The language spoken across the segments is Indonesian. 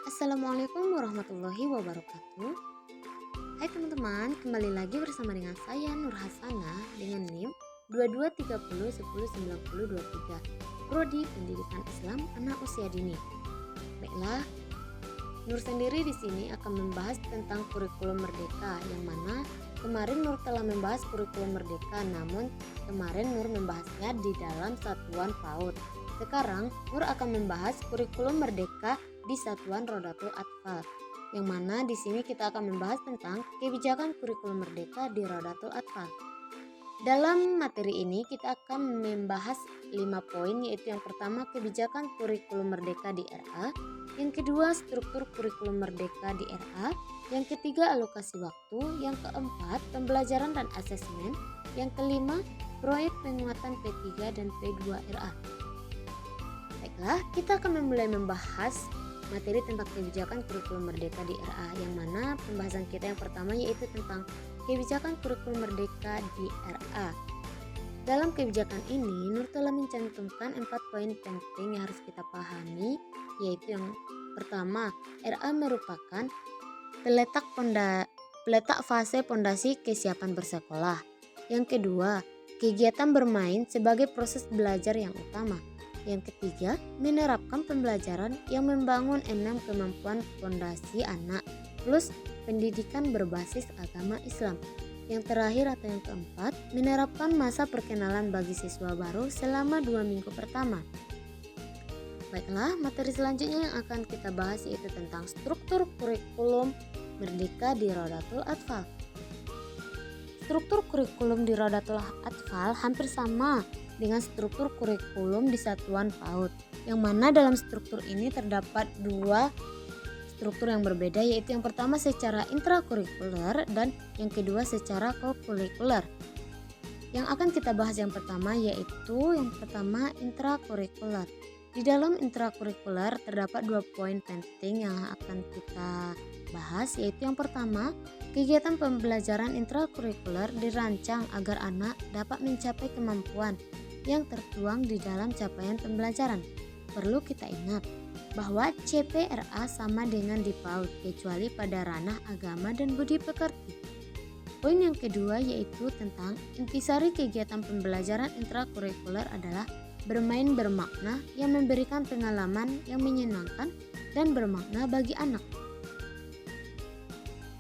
Assalamualaikum warahmatullahi wabarakatuh. Hai teman-teman, kembali lagi bersama dengan saya Nur Hasana dengan NIM 2230109023 Prodi Pendidikan Islam Anak Usia Dini. Baiklah, Nur sendiri di sini akan membahas tentang kurikulum merdeka, yang mana kemarin Nur telah membahas kurikulum merdeka, namun kemarin Nur membahasnya di dalam satuan PAUD. Sekarang Nur akan membahas kurikulum merdeka di satuan Rodatul Atfal, yang mana di sini kita akan membahas tentang kebijakan kurikulum merdeka di Rodatul Atfal. Dalam materi ini kita akan membahas 5 poin, yaitu yang pertama kebijakan kurikulum merdeka di RA, yang kedua struktur kurikulum merdeka di RA, yang ketiga alokasi waktu, yang keempat pembelajaran dan asesmen, yang kelima proyek penguatan P3 dan P2 RA. Baiklah, kita akan memulai membahas materi tentang kebijakan kurikulum merdeka di RA, yang mana pembahasan kita yang pertama yaitu tentang kebijakan kurikulum merdeka di RA. Dalam kebijakan ini, Nur telah mencantumkan 4 poin penting yang harus kita pahami, yaitu yang pertama, RA merupakan peletak fase pondasi kesiapan bersekolah. Yang kedua, kegiatan bermain sebagai proses belajar yang utama. Yang ketiga, menerapkan pembelajaran yang membangun 6 kemampuan fondasi anak plus pendidikan berbasis agama Islam. Yang terakhir atau yang keempat, menerapkan masa perkenalan bagi siswa baru selama 2 minggu pertama. Baiklah, materi selanjutnya yang akan kita bahas yaitu tentang struktur kurikulum merdeka di Rodatul Atfal. Struktur kurikulum di Rodatul Atfal hampir sama dengan struktur kurikulum di satuan PAUD, yang mana dalam struktur ini terdapat 2 struktur yang berbeda, yaitu yang pertama secara intrakurikuler dan yang kedua secara kokurikuler. Yang akan kita bahas yang pertama yaitu yang pertama intrakurikuler. Di dalam intrakurikuler terdapat 2 poin penting yang akan kita bahas, yaitu yang pertama, kegiatan pembelajaran intrakurikuler dirancang agar anak dapat mencapai kemampuan yang tertuang di dalam capaian pembelajaran. Perlu kita ingat bahwa CPRA sama dengan di PAUD kecuali pada ranah agama dan budi pekerti. Poin yang kedua yaitu tentang intisari kegiatan pembelajaran intrakurikuler adalah bermain bermakna yang memberikan pengalaman yang menyenangkan dan bermakna bagi anak.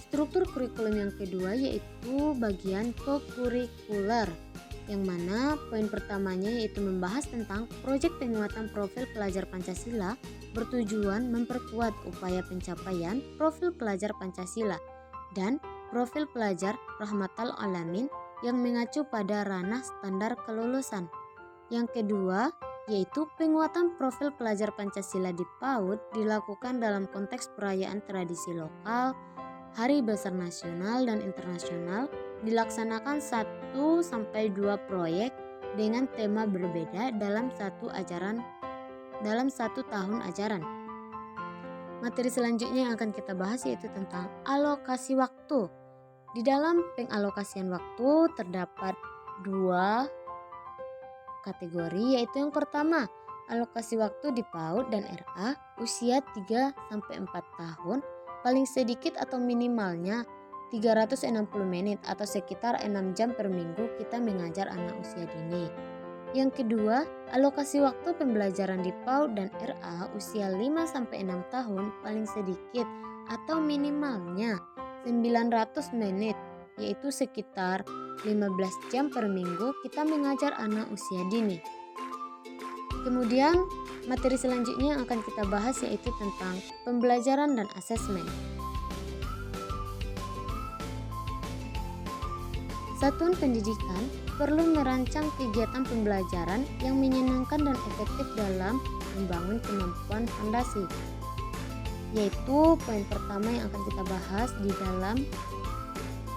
Struktur kurikulum yang kedua yaitu bagian kokurikuler, yang mana poin pertamanya yaitu membahas tentang proyek penguatan profil pelajar Pancasila bertujuan memperkuat upaya pencapaian profil pelajar Pancasila dan profil pelajar Rahmatal Alamin yang mengacu pada ranah standar kelulusan. Yang kedua yaitu penguatan profil pelajar Pancasila di PAUD dilakukan dalam konteks perayaan tradisi lokal, hari besar nasional dan internasional, dilaksanakan 1-2 proyek dengan tema berbeda dalam satu tahun ajaran. Materi selanjutnya yang akan kita bahas yaitu tentang alokasi waktu. Di dalam pengalokasian waktu terdapat 2 kategori, yaitu yang pertama, alokasi waktu di PAUD dan RA usia 3-4 tahun, paling sedikit atau minimalnya 360 menit atau sekitar 6 jam per minggu kita mengajar anak usia dini. Yang kedua, alokasi waktu pembelajaran di PAUD dan RA usia 5-6 tahun paling sedikit atau minimalnya 900 menit, yaitu sekitar 15 jam per minggu kita mengajar anak usia dini. Kemudian, materi selanjutnya yang akan kita bahas yaitu tentang pembelajaran dan asesmen. Satuan pendidikan perlu merancang kegiatan pembelajaran yang menyenangkan dan efektif dalam membangun kemampuan fondasi. Yaitu poin pertama yang akan kita bahas di dalam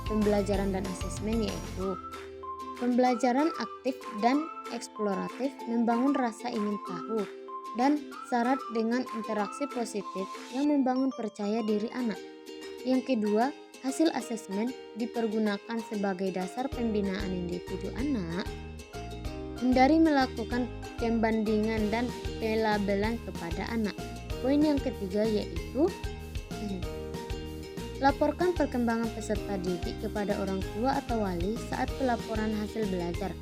pembelajaran dan asesmen yaitu pembelajaran aktif dan eksploratif membangun rasa ingin tahu dan syarat dengan interaksi positif yang membangun percaya diri anak. Yang kedua, hasil asesmen dipergunakan sebagai dasar pembinaan individu anak. Hindari melakukan pembandingan dan pelabelan kepada anak. Poin yang ketiga yaitu laporkan perkembangan peserta didik kepada orang tua atau wali saat pelaporan hasil belajar.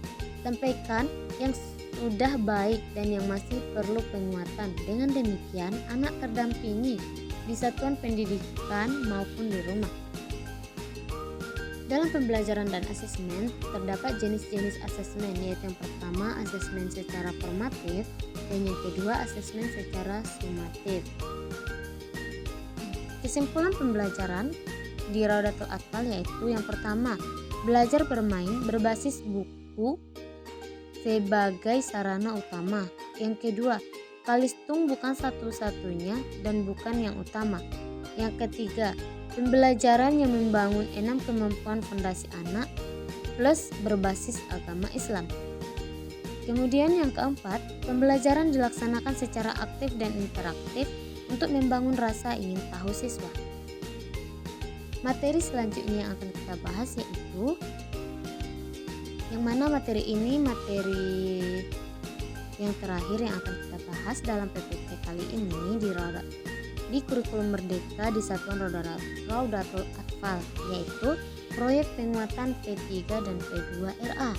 Sampaikan yang sudah baik dan yang masih perlu penguatan. Dengan demikian, anak terdampingi di satuan pendidikan maupun di rumah. Dalam pembelajaran dan asesmen, terdapat jenis-jenis asesmen, yaitu yang pertama asesmen secara formatif dan yang kedua asesmen secara sumatif. Kesimpulan pembelajaran di Raudatul Atfal yaitu yang pertama, belajar bermain berbasis buku sebagai sarana utama. Yang kedua, Kalistung bukan satu-satunya dan bukan yang utama. Yang ketiga, pembelajaran yang membangun 6 kemampuan fondasi anak plus berbasis agama Islam. Kemudian yang keempat, pembelajaran dilaksanakan secara aktif dan interaktif untuk membangun rasa ingin tahu siswa. Materi selanjutnya yang akan kita bahas yaitu yang mana materi ini materi yang terakhir yang akan kita bahas dalam PPT kali ini di kurikulum Merdeka di Satuan Raudatul Atfal, yaitu proyek penguatan P3 dan P2 RA.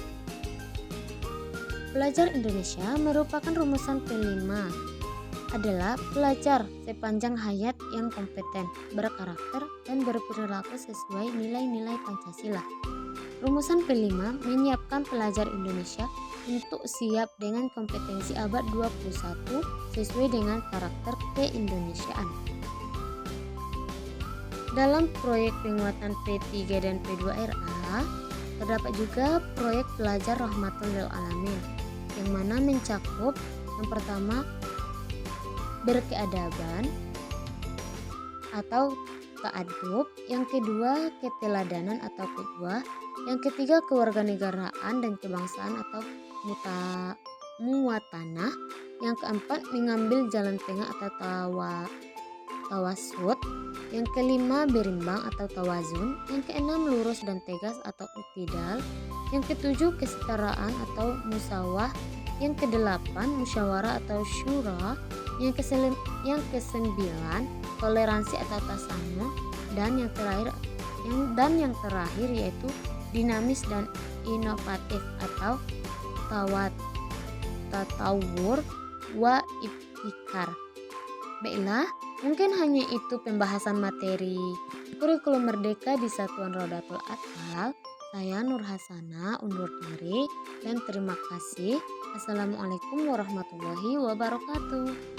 Pelajar Indonesia merupakan rumusan P5 adalah pelajar sepanjang hayat yang kompeten, berkarakter, dan berperilaku sesuai nilai-nilai Pancasila. Rumusan P5 menyiapkan pelajar Indonesia untuk siap dengan kompetensi abad 21 sesuai dengan karakter keindonesiaan. Dalam proyek penguatan P3 dan P2 RA, terdapat juga proyek Pelajar Rahmatul lil Alamin, yang mana mencakup yang pertama berkeadaban atau ta'adub, yang kedua keteladanan atau qudwah, yang ketiga kewarganegaraan dan kebangsaan atau muwatanah, yang keempat mengambil jalan tengah atau tawasud, yang kelima berimbang atau tawazun, yang keenam lurus dan tegas atau iktidal, yang ketujuh kesetaraan atau musawah, yang kedelapan musyawarah atau syura, yang kesembilan toleransi atau tasamuh, dan yang terakhir yaitu dinamis dan inovatif atau tatawur wa ibtikar. Baiklah, mungkin hanya itu pembahasan materi kurikulum Merdeka di Satuan Raudatul Atfal. Saya Nur Hasana undur diri dan terima kasih. Assalamualaikum warahmatullahi wabarakatuh.